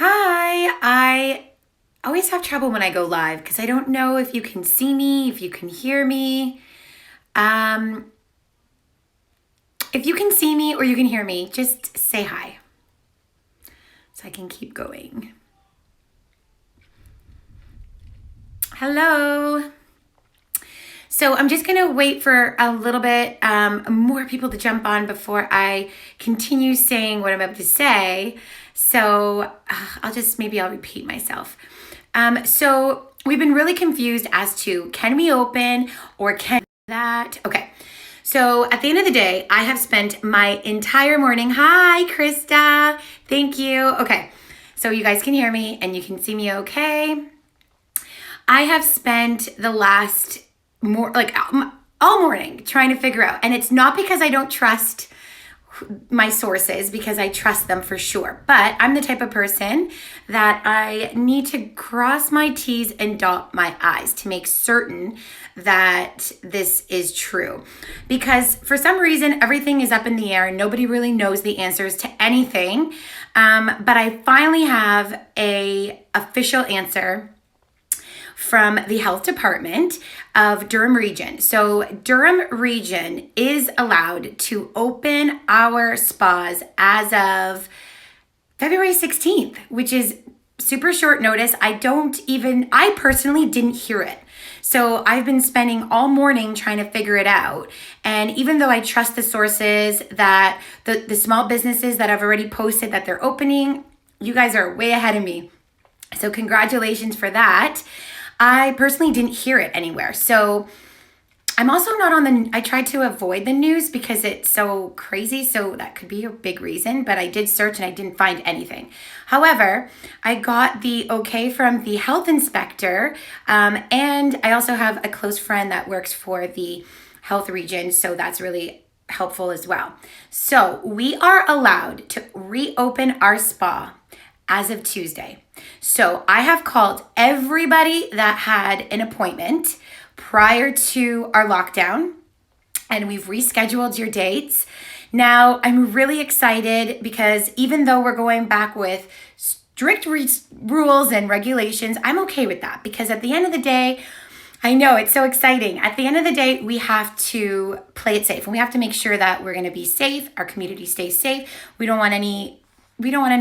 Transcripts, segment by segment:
Hi, I always have trouble when I go live because I don't know if you can see me, if you can hear me. Um, if you can see me or you can hear me, just say hi so I can keep going. Hello. So I'm just gonna wait for a little bit more people to jump on before I continue saying what I'm about to say. So I'll repeat myself. So we've been really confused as to can we open or can that? Okay. So at the end of the day, I have spent my entire morning. Hi, Krista. Thank you. Okay. So you guys can hear me and you can see me okay. I have spent the last all morning trying to figure out, and it's not because I don't trust my sources, because I trust them for sure, but I'm the type of person that I need to cross my T's and dot my I's to make certain that this is true, because for some reason everything is up in the air and nobody really knows the answers to anything. But I finally have a official answer from the health department of Durham region. So Durham region is allowed to open our spas as of February 16th, which is super short notice. I personally didn't hear it. So I've been spending all morning trying to figure it out. And even though I trust the sources that the small businesses that have already posted that they're opening, you guys are way ahead of me. So congratulations for that. I personally didn't hear it anywhere. So I'm also not I tried to avoid the news because it's so crazy. So that could be a big reason, but I did search and I didn't find anything. However, I got the okay from the health inspector. And I also have a close friend that works for the health region. So that's really helpful as well. So we are allowed to reopen our spa as of Tuesday. So I have called everybody that had an appointment prior to our lockdown, and we've rescheduled your dates. Now, I'm really excited because even though we're going back with strict rules and regulations, I'm okay with that, because at the end of the day, I know it's so exciting. At the end of the day, we have to play it safe, and we have to make sure that we're going to be safe, our community stays safe. We don't want any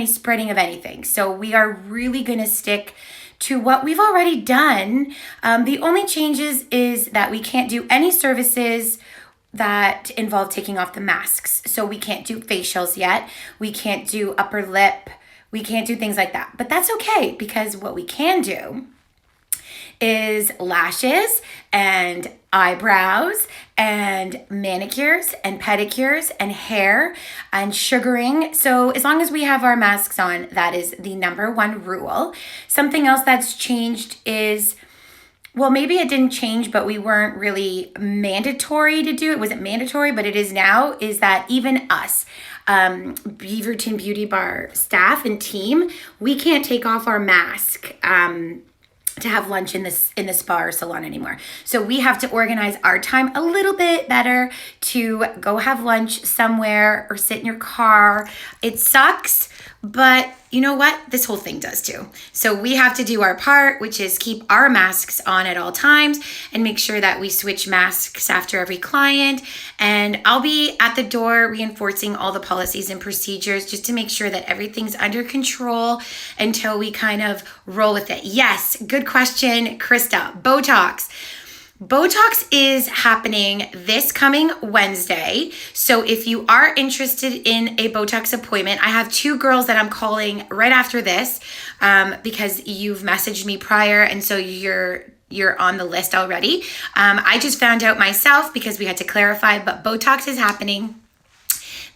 spreading of anything. So we are really going to stick to what we've already done. The only changes is that we can't do any services that involve taking off the masks. So we can't do facials yet. We can't do upper lip. We can't do things like that. But that's okay, because what we can do is lashes and eyebrows and manicures and pedicures and hair and sugaring. So as long as we have our masks on, that is the number one rule. Something else that's changed is, well, maybe it didn't change, but we weren't really mandatory to do it. It wasn't mandatory, but it is now, is that even us, Beaverton Beauty Bar staff and team, we can't take off our mask to have lunch in the spa or salon anymore. So we have to organize our time a little bit better to go have lunch somewhere or sit in your car. It sucks, but you know what? This whole thing does too. So we have to do our part, which is keep our masks on at all times and make sure that we switch masks after every client. And I'll be at the door reinforcing all the policies and procedures just to make sure that everything's under control until we kind of roll with it. Yes, good question, Krista. Botox is happening this coming Wednesday. So if you are interested in a Botox appointment, I have two girls that I'm calling right after this because you've messaged me prior, and so you're on the list already. I just found out myself because we had to clarify, but Botox is happening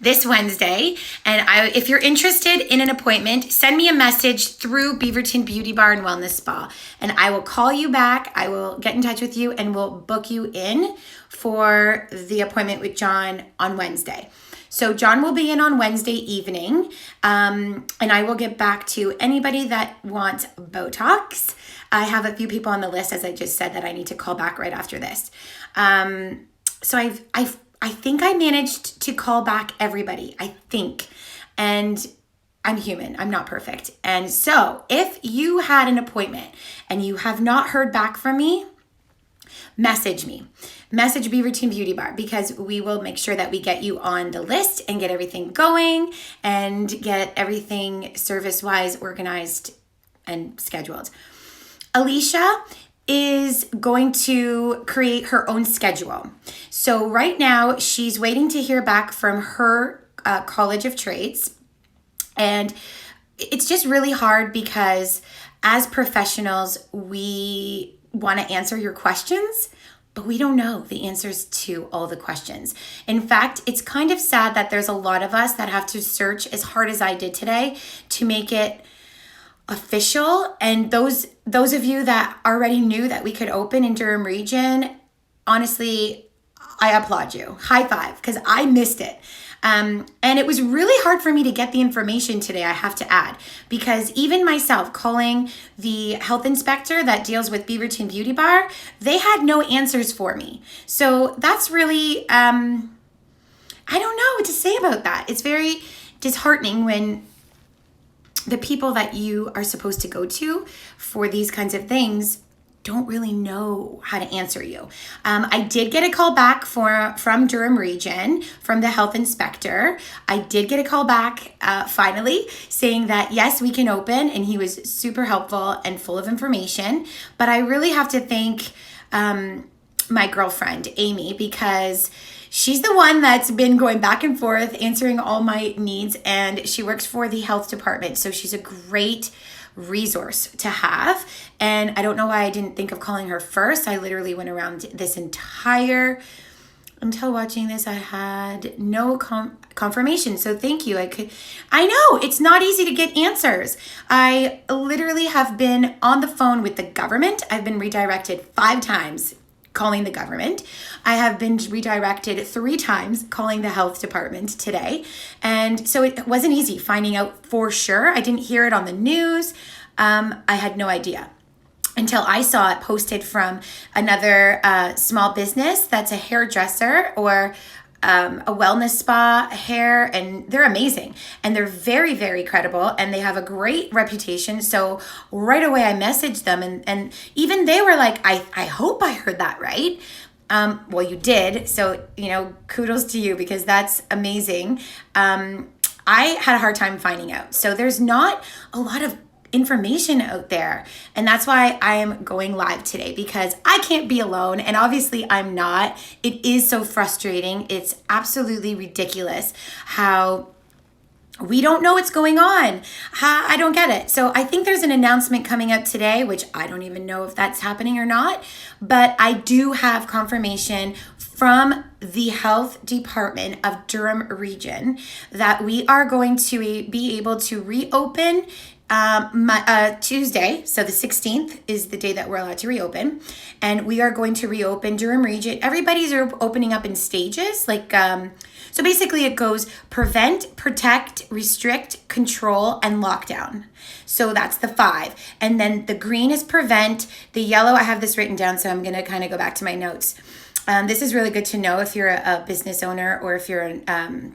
this Wednesday. And if you're interested in an appointment, send me a message through Beaverton Beauty Bar and Wellness Spa, and I will call you back. I will get in touch with you and we'll book you in for the appointment with John on Wednesday. So John will be in on Wednesday evening, and I will get back to anybody that wants Botox. I have a few people on the list, as I just said, that I need to call back right after this. So I think I managed to call back everybody, I think. And I'm human. I'm not perfect. And so if you had an appointment and you have not heard back from me, message me. Message Be Routine Beauty Bar, because we will make sure that we get you on the list and get everything going and get everything service-wise organized and scheduled. Alicia is going to create her own schedule. So right now she's waiting to hear back from her College of Trades. And it's just really hard because as professionals, we want to answer your questions, but we don't know the answers to all the questions. In fact, it's kind of sad that there's a lot of us that have to search as hard as I did today to make it official. And those of you that already knew that we could open in Durham region, honestly, I applaud you. High five, because I missed it. And it was really hard for me to get the information today, I have to add, because even myself calling the health inspector that deals with Be Routine Beauty Bar, they had no answers for me. So that's really, I don't know what to say about that. It's very disheartening when the people that you are supposed to go to for these kinds of things don't really know how to answer you. I did get a call back from Durham region, from the health inspector. I did get a call back finally saying that yes, we can open, and he was super helpful and full of information. But I really have to thank my girlfriend, Amy, because she's the one that's been going back and forth answering all my needs, and she works for the health department. So she's a great resource to have. And I don't know why I didn't think of calling her first. I literally went around this entire, until watching this, I had no confirmation. So thank you. I know it's not easy to get answers. I literally have been on the phone with the government. I've been redirected 5 times calling the government. I have been redirected 3 times calling the health department today. And so it wasn't easy finding out for sure. I didn't hear it on the news. I had no idea until I saw it posted from another small business that's a hairdresser or a wellness spa, hair, and they're amazing. And they're very, very credible, and they have a great reputation. So right away I messaged them, and even they were like, I hope I heard that right. Well, you did. So, kudos to you, because that's amazing. I had a hard time finding out. So there's not a lot of information out there. And that's why I am going live today, because I can't be alone. And obviously I'm not. It is so frustrating. It's absolutely ridiculous how we don't know what's going on. I don't get it. So I think there's an announcement coming up today, which I don't even know if that's happening or not. But I do have confirmation from the health department of Durham region that we are going to be able to reopen Tuesday. So the 16th is the day that we're allowed to reopen, and we are going to reopen Durham region. Everybody's opening up in stages. So basically it goes prevent, protect, restrict, control, and lockdown. So that's the 5. And then the green is prevent. The yellow, I have this written down, so I'm going to kind of go back to my notes. This is really good to know if you're a business owner, or if you're a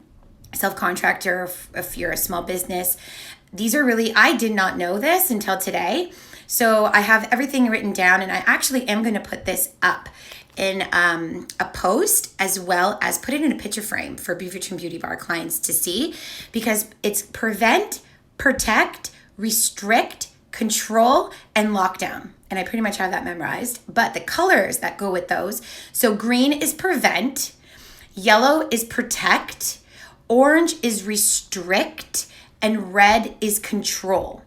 self-contractor, or if you're a small business. These are really, I did not know this until today. So I have everything written down, and I actually am going to put this up in a post, as well as put it in a picture frame for Be Routine Beauty Bar clients to see, because it's prevent, protect, restrict, control, and lockdown. And I pretty much have that memorized, but the colors that go with those. So green is prevent, yellow is protect, orange is restrict, and red is control,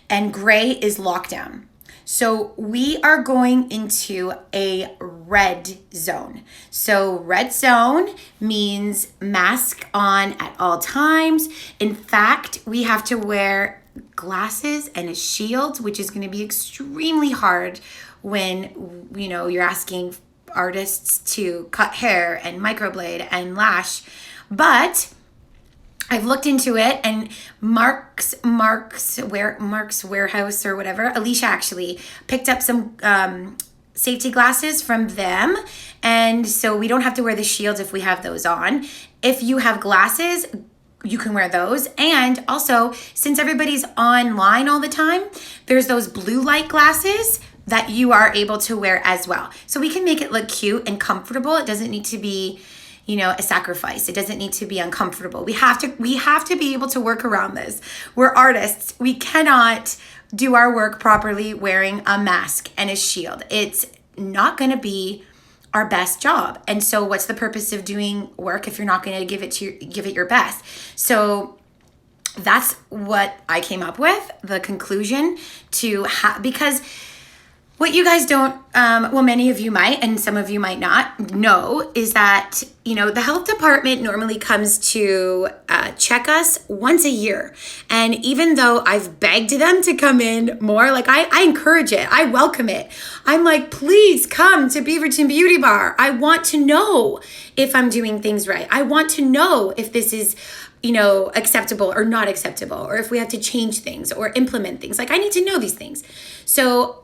and gray is lockdown. So we are going into a red zone. So red zone means mask on at all times. In fact, we have to wear glasses and a shield, which is going to be extremely hard when, you're asking artists to cut hair and microblade and lash. But I've looked into it, and Mark's Warehouse or whatever, Alicia actually picked up some safety glasses from them. And so we don't have to wear the shields if we have those on. If you have glasses, you can wear those. And also, since everybody's online all the time, there's those blue light glasses that you are able to wear as well. So we can make it look cute and comfortable. It doesn't need to be, a sacrifice. It doesn't need to be uncomfortable. We have to be able to work around this. We're artists. We cannot do our work properly wearing a mask and a shield. It's not going to be our best job. And so what's the purpose of doing work if you're not going to give it your best? So that's what I came up with, the conclusion because what you guys don't, many of you might, and some of you might not know, is that, the health department normally comes to check us once a year. And even though I've begged them to come in more, like I encourage it, I welcome it. I'm like, please come to Beaverton Beauty Bar. I want to know if I'm doing things right. I want to know if this is acceptable or not acceptable, or if we have to change things or implement things. Like I need to know these things. So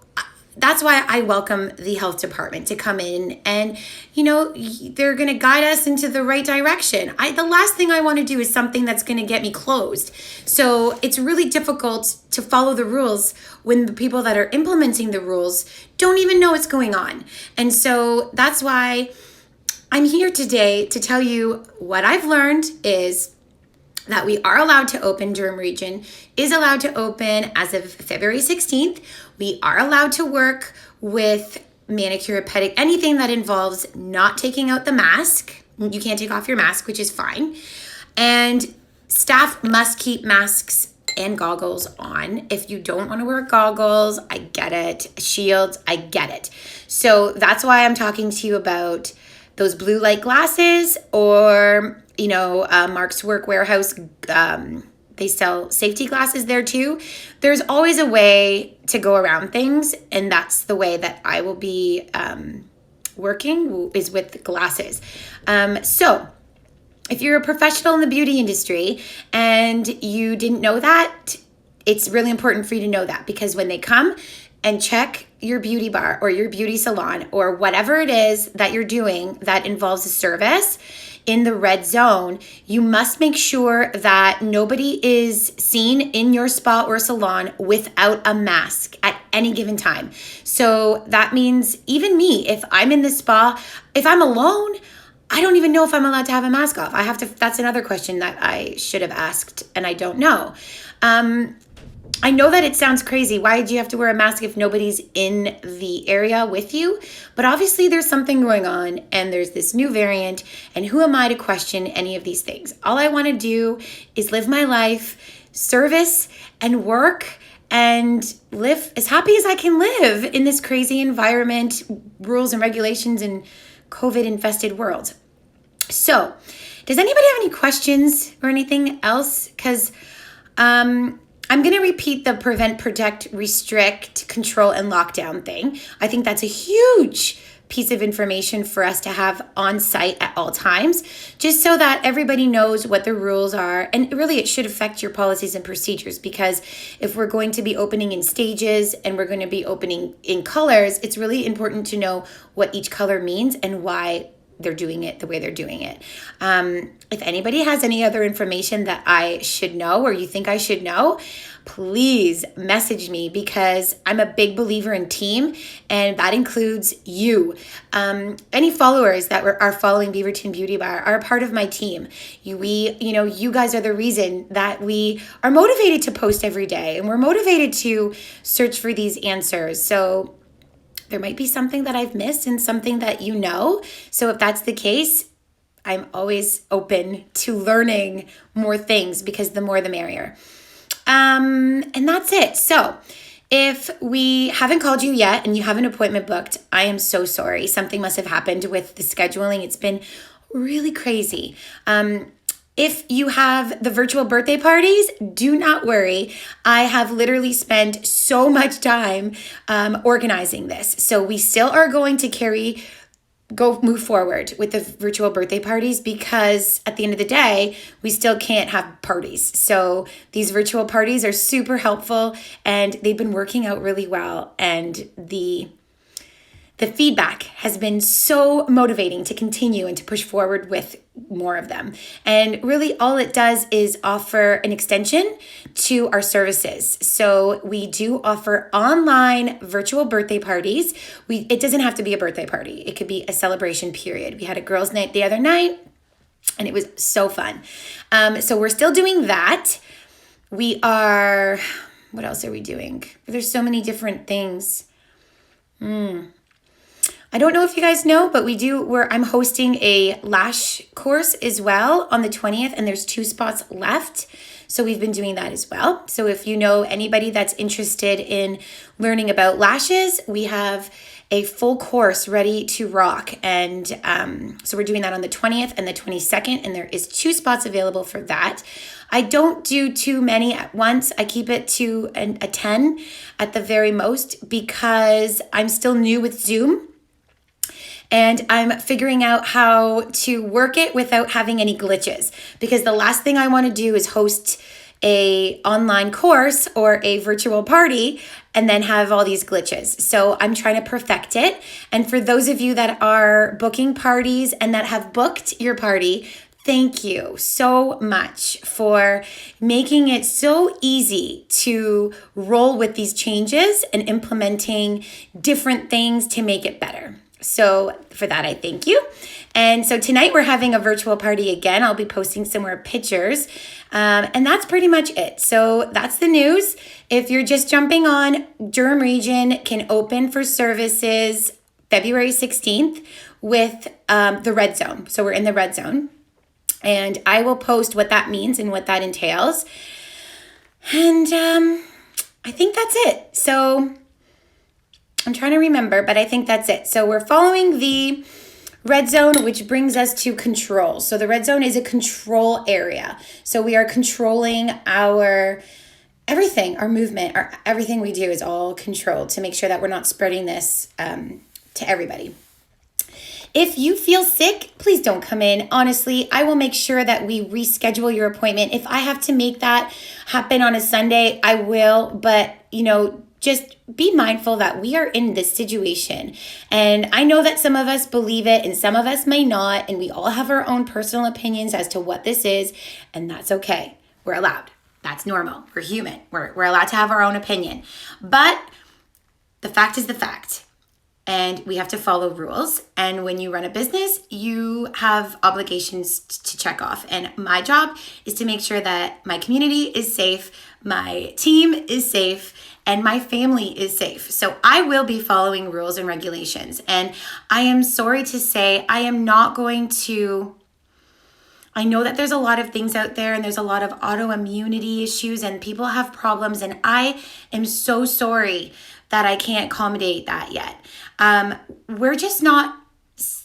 that's why I welcome the health department to come in and, they're going to guide us into the right direction. The last thing I want to do is something that's going to get me closed. So it's really difficult to follow the rules when the people that are implementing the rules don't even know what's going on. And so that's why I'm here today to tell you what I've learned is that we are allowed to open. Durham region is allowed to open as of February 16th. We are allowed to work with manicure, pedicure, anything that involves not taking out the mask. You can't take off your mask, which is fine. And staff must keep masks and goggles on. If you don't want to wear goggles, I get it. Shields, I get it. So that's why I'm talking to you about those blue light glasses, or Mark's Work Warehouse, they sell safety glasses there too. There's always a way to go around things, and that's the way that I will be working, is with glasses. So if you're a professional in the beauty industry and you didn't know that, it's really important for you to know that, because when they come and check your beauty bar or your beauty salon or whatever it is that you're doing that involves a service in the red zone, you must make sure that nobody is seen in your spa or salon without a mask at any given time. So that means even me, if I'm in the spa, if I'm alone, I don't even know if I'm allowed to have a mask off. That's another question that I should have asked, and I don't know. I know that it sounds crazy. Why do you have to wear a mask if nobody's in the area with you? But obviously there's something going on, and there's this new variant, and who am I to question any of these things? All I want to do is live my life, service and work, and live as happy as I can live in this crazy environment, rules and regulations, and COVID-infested world. So, does anybody have any questions or anything else? Because I'm going to repeat the prevent, protect, restrict, control, and lockdown thing. I think that's a huge piece of information for us to have on site at all times, just so that everybody knows what the rules are. And really, it should affect your policies and procedures, because if we're going to be opening in stages and we're going to be opening in colors, it's really important to know what each color means and why they're doing it the way they're doing it. If anybody has any other information that I should know, or you think I should know, please message me, because I'm a big believer in team, and that includes you. Any followers that are following Beaverton Beauty Bar are a part of my team. You guys are the reason that we are motivated to post every day, and we're motivated to search for these answers. So there might be something that I've missed and something that you know. So if that's the case, I'm always open to learning more things, because the more the merrier. And that's it. So if we haven't called you yet and you have an appointment booked, I am so sorry. Something must have happened with the scheduling. It's been really crazy. If you have the virtual birthday parties, do not worry. I have literally spent so much time organizing this. So we still are going to move forward with the virtual birthday parties, because at the end of the day, we still can't have parties. So these virtual parties are super helpful, and they've been working out really well. And the the feedback has been so motivating to continue and to push forward with more of them. And really all it does is offer an extension to our services. So we do offer online virtual birthday parties. It doesn't have to be a birthday party. It could be a celebration period. We had a girls' night the other night and it was so fun. So we're still doing that. What else are we doing? There's so many different things. I don't know if you guys know, but I'm hosting a lash course as well on the 20th, and there's 2 spots left. So we've been doing that as well. So if you know anybody that's interested in learning about lashes, we have a full course ready to rock. And so we're doing that on the 20th and the 22nd, and there is 2 spots available for that. I don't do too many at once. I keep it to a 10 at the very most because I'm still new with Zoom. And I'm figuring out how to work it without having any glitches, because the last thing I want to do is host a online course or a virtual party and then have all these glitches. So I'm trying to perfect it. And for those of you that are booking parties and that have booked your party, thank you so much for making it so easy to roll with these changes and implementing different things to make it better. So for that, I thank you. And so tonight we're having a virtual party again. I'll be posting some more pictures. And that's pretty much it. So that's the news. If you're just jumping on, Durham Region can open for services February 16th with the red zone. So we're in the red zone. And I will post what that means and what that entails. And I think that's it. So I'm trying to remember, but I think that's it. So we're following the red zone, which brings us to control. So the red zone is a control area. So we are controlling our everything, our movement, everything we do is all controlled to make sure that we're not spreading this to everybody. If you feel sick, please don't come in. Honestly, I will make sure that we reschedule your appointment. If I have to make that happen on a Sunday, I will. But, just be mindful that we are in this situation. And I know that some of us believe it and some of us may not. And we all have our own personal opinions as to what this is. And that's okay. We're allowed. That's normal. We're human. We're allowed to have our own opinion. But the fact is the fact. And we have to follow rules. And when you run a business, you have obligations to check off. And my job is to make sure that my community is safe, my team is safe, and my family is safe. So I will be following rules and regulations. And I am sorry to say, I am not going to... I know that there's a lot of things out there and there's a lot of autoimmunity issues and people have problems. And I am so sorry that I can't accommodate that yet. We're just not,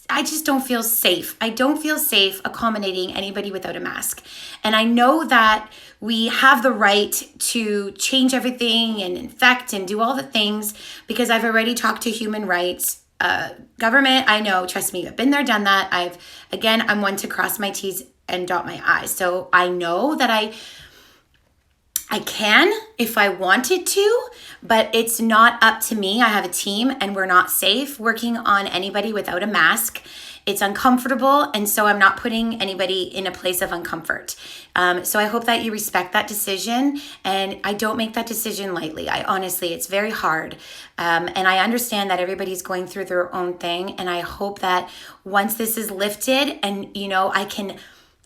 I just don't feel safe. I don't feel safe accommodating anybody without a mask. And I know that we have the right to change everything and infect and do all the things because I've already talked to human rights, government. I know, trust me, I've been there, done that. I'm one to cross my T's and dot my I's. So I know that I can if I wanted to, but it's not up to me. I have a team and we're not safe working on anybody without a mask. It's uncomfortable, and so I'm not putting anybody in a place of uncomfort. So I hope that you respect that decision, and I don't make that decision lightly. Honestly, it's very hard, and I understand that everybody's going through their own thing, and I hope that once this is lifted and, I can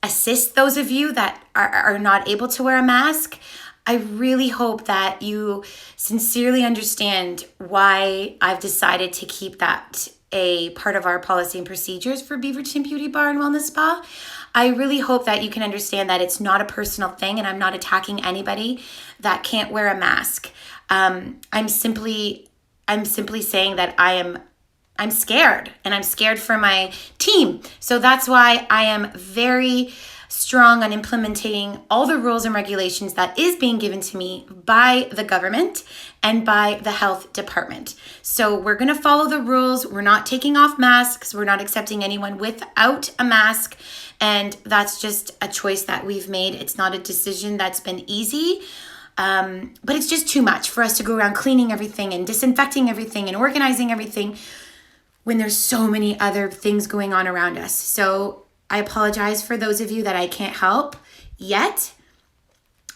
assist those of you that are not able to wear a mask, I really hope that you sincerely understand why I've decided to keep that a part of our policy and procedures for Beaverton Beauty Bar and Wellness Spa. I really hope that you can understand that it's not a personal thing and I'm not attacking anybody that can't wear a mask. I'm simply saying that I'm scared, and I'm scared for my team. So that's why I am very strong on implementing all the rules and regulations that is being given to me by the government and by the health department. So we're going to follow the rules. We're not taking off masks. We're not accepting anyone without a mask. And that's just a choice that we've made. It's not a decision that's been easy. But it's just too much for us to go around cleaning everything and disinfecting everything and organizing everything when there's so many other things going on around us. So I apologize for those of you that I can't help yet,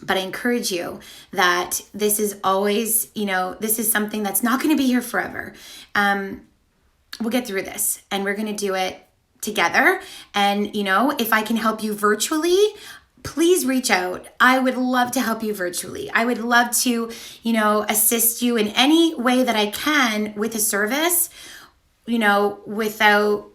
but I encourage you that this is always, this is something that's not going to be here forever. We'll get through this, and we're going to do it together. And, if I can help you virtually, please reach out. I would love to help you virtually. I would love to, assist you in any way that I can with a service, without,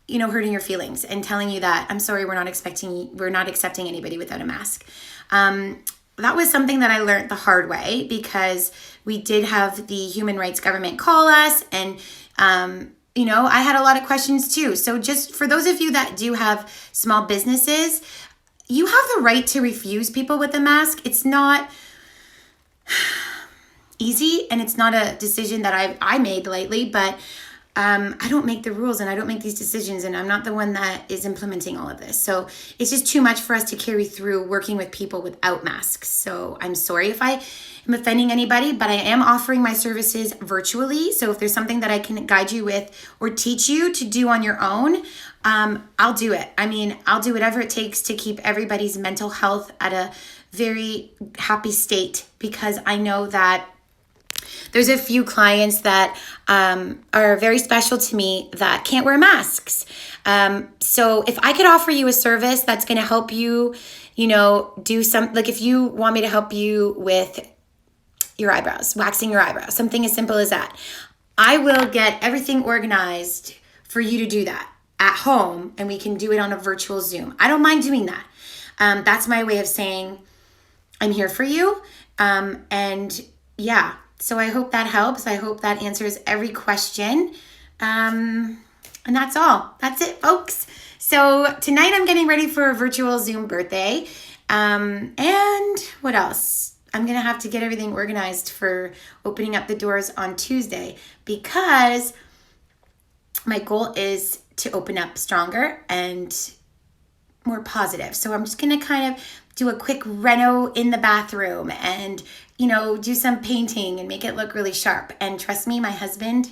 hurting your feelings and telling you that I'm sorry, we're not accepting anybody without a mask. That was something that I learned the hard way, because we did have the human rights government call us, and I had a lot of questions too. So just for those of you that do have small businesses, you have the right to refuse people with a mask. It's not easy, and it's not a decision that I made lightly, but I don't make the rules, and I don't make these decisions, and I'm not the one that is implementing all of this. So it's just too much for us to carry through working with people without masks. So I'm sorry if I am offending anybody, but I am offering my services virtually. So if there's something that I can guide you with or teach you to do on your own, I'll do it. I'll do whatever it takes to keep everybody's mental health at a very happy state, because I know that there's a few clients that are very special to me that can't wear masks. So if I could offer you a service that's going to help you, do some, like if you want me to help you with your eyebrows, waxing your eyebrows, something as simple as that, I will get everything organized for you to do that at home, and we can do it on a virtual Zoom. I don't mind doing that. That's my way of saying I'm here for you. And yeah. So I hope that helps. I hope that answers every question. And that's all. That's it, folks. So tonight I'm getting ready for a virtual Zoom birthday. And what else? I'm going to have to get everything organized for opening up the doors on Tuesday, because my goal is to open up stronger and more positive. So I'm just going to kind of do a quick reno in the bathroom and, do some painting and make it look really sharp. And trust me, my husband,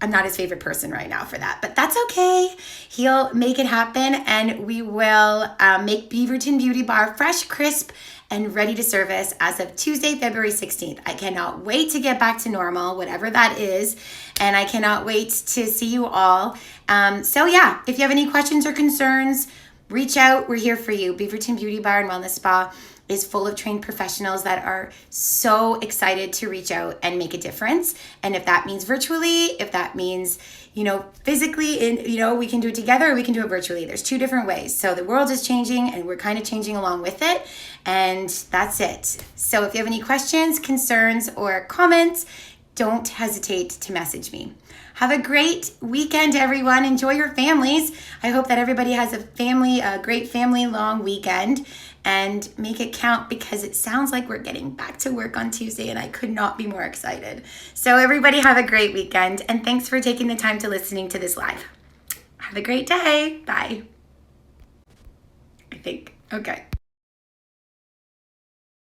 I'm not his favorite person right now for that, but that's okay. He'll make it happen, and we will make Beaverton Beauty Bar fresh, crisp, and ready to service as of Tuesday, February 16th. I cannot wait to get back to normal, whatever that is, and I cannot wait to see you all. So yeah, if you have any questions or concerns, reach out. We're here for you. Beaverton Beauty Bar and Wellness Spa is full of trained professionals that are so excited to reach out and make a difference. And if that means virtually, if that means, physically, we can do it together, or we can do it virtually. There's two different ways. So the world is changing, and we're kind of changing along with it. And that's it. So if you have any questions, concerns, or comments, don't hesitate to message me. Have a great weekend, everyone. Enjoy your families. I hope that everybody has a great family long weekend, and make it count, because it sounds like we're getting back to work on Tuesday, and I could not be more excited. So everybody have a great weekend, and thanks for taking the time to listening to this live. Have a great day. Bye. I think. Okay.